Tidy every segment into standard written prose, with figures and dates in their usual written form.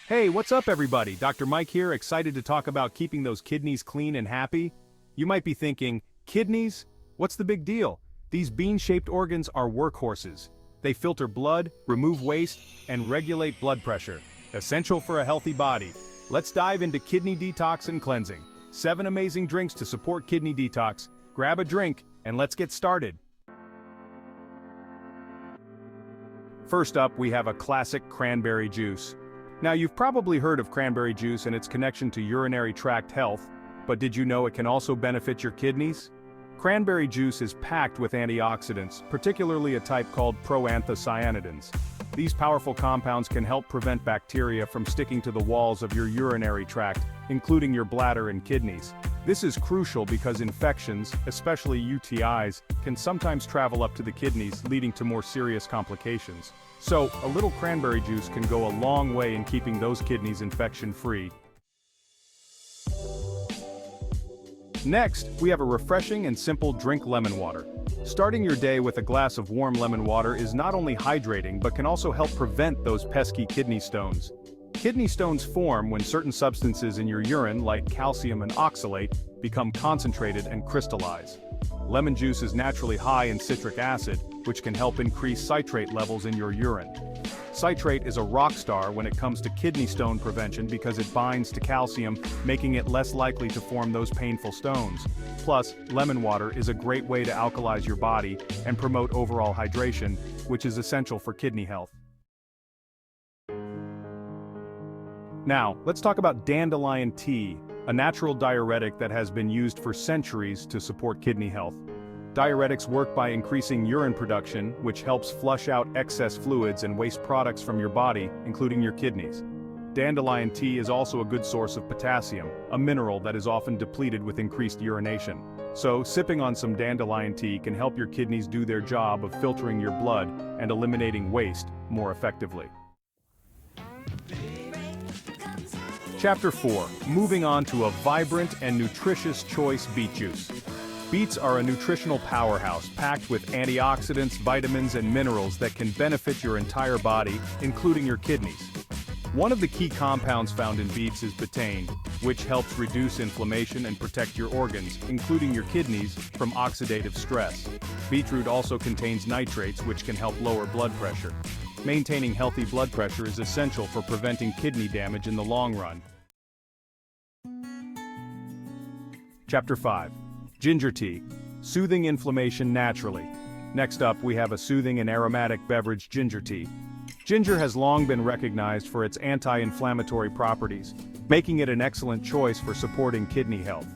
Hey, what's up everybody? Dr. Mike here, excited to talk about keeping those kidneys clean and happy. You might be thinking, kidneys? What's the big deal? These bean-shaped organs are workhorses. They filter blood, remove waste, and regulate blood pressure. Essential for a healthy body. Let's dive into kidney detox and cleansing. 7 amazing drinks to support kidney detox. Grab a drink, and let's get started. First up, we have a classic cranberry juice. Now, you've probably heard of cranberry juice and its connection to urinary tract health, but did you know it can also benefit your kidneys? Cranberry juice is packed with antioxidants, particularly a type called proanthocyanidins. These powerful compounds can help prevent bacteria from sticking to the walls of your urinary tract, including your bladder and kidneys. This is crucial because infections, especially UTIs, can sometimes travel up to the kidneys, leading to more serious complications. So, a little cranberry juice can go a long way in keeping those kidneys infection-free. Next, we have a refreshing and simple drink lemon water. Starting your day with a glass of warm lemon water is not only hydrating but can also help prevent those pesky kidney stones. Kidney stones form when certain substances in your urine, like calcium and oxalate, become concentrated and crystallize. Lemon juice is naturally high in citric acid, which can help increase citrate levels in your urine. Citrate is a rock star when it comes to kidney stone prevention because it binds to calcium, making it less likely to form those painful stones. Plus, lemon water is a great way to alkalize your body and promote overall hydration, which is essential for kidney health. Now, let's talk about dandelion tea, a natural diuretic that has been used for centuries to support kidney health. Diuretics work by increasing urine production, which helps flush out excess fluids and waste products from your body, including your kidneys. Dandelion tea is also a good source of potassium, a mineral that is often depleted with increased urination. So, sipping on some dandelion tea can help your kidneys do their job of filtering your blood and eliminating waste more effectively. Chapter 4. Moving on to a vibrant and nutritious choice beet juice. Beets are a nutritional powerhouse packed with antioxidants, vitamins, and minerals that can benefit your entire body, including your kidneys. One of the key compounds found in beets is betaine, which helps reduce inflammation and protect your organs, including your kidneys, from oxidative stress. Beetroot also contains nitrates, which can help lower blood pressure. Maintaining healthy blood pressure is essential for preventing kidney damage in the long run. Chapter 5. Ginger tea. Soothing inflammation naturally. Next up, we have a soothing and aromatic beverage, ginger tea. Ginger has long been recognized for its anti-inflammatory properties, making it an excellent choice for supporting kidney health.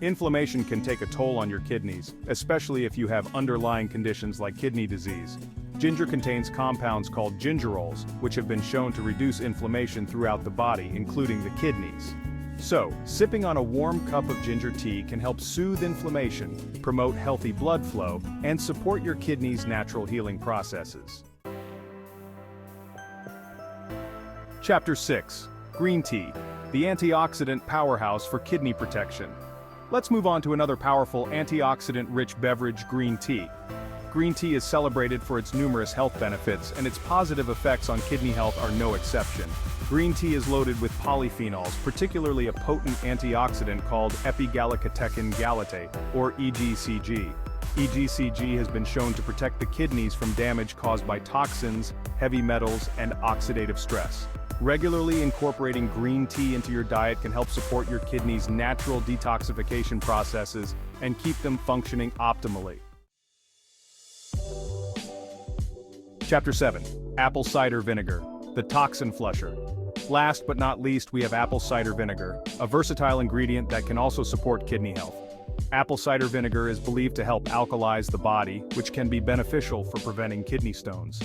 Inflammation can take a toll on your kidneys, especially if you have underlying conditions like kidney disease. Ginger contains compounds called gingerols, which have been shown to reduce inflammation throughout the body, including the kidneys. So, sipping on a warm cup of ginger tea can help soothe inflammation, promote healthy blood flow, and support your kidneys' natural healing processes. Chapter 6. Green tea, the antioxidant powerhouse for kidney protection. Let's move on to another powerful antioxidant-rich beverage, green tea. Green tea is celebrated for its numerous health benefits, and its positive effects on kidney health are no exception. Green tea is loaded with polyphenols, particularly a potent antioxidant called epigallocatechin galatate, or EGCG. EGCG has been shown to protect the kidneys from damage caused by toxins, heavy metals, and oxidative stress. Regularly incorporating green tea into your diet can help support your kidneys' natural detoxification processes and keep them functioning optimally. Chapter 7. Apple cider vinegar, the Toxin Flusher. Last but not least, we have apple cider vinegar, a versatile ingredient that can also support kidney health. Apple cider vinegar is believed to help alkalize the body, which can be beneficial for preventing kidney stones.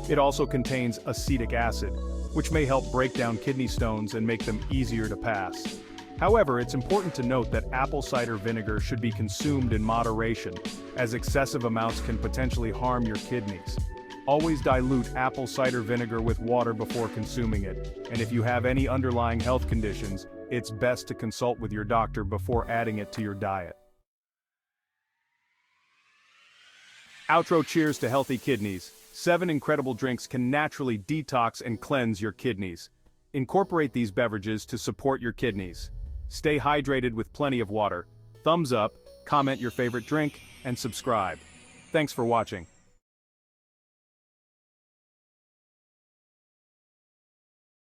It also contains acetic acid, which may help break down kidney stones and make them easier to pass. However, it's important to note that apple cider vinegar should be consumed in moderation, as excessive amounts can potentially harm your kidneys. Always dilute apple cider vinegar with water before consuming it, and if you have any underlying health conditions, it's best to consult with your doctor before adding it to your diet. Outro cheers to healthy kidneys. 7 incredible drinks can naturally detox and cleanse your kidneys. Incorporate these beverages to support your kidneys. Stay hydrated with plenty of water. Thumbs up, comment your favorite drink, and subscribe. Thanks for watching.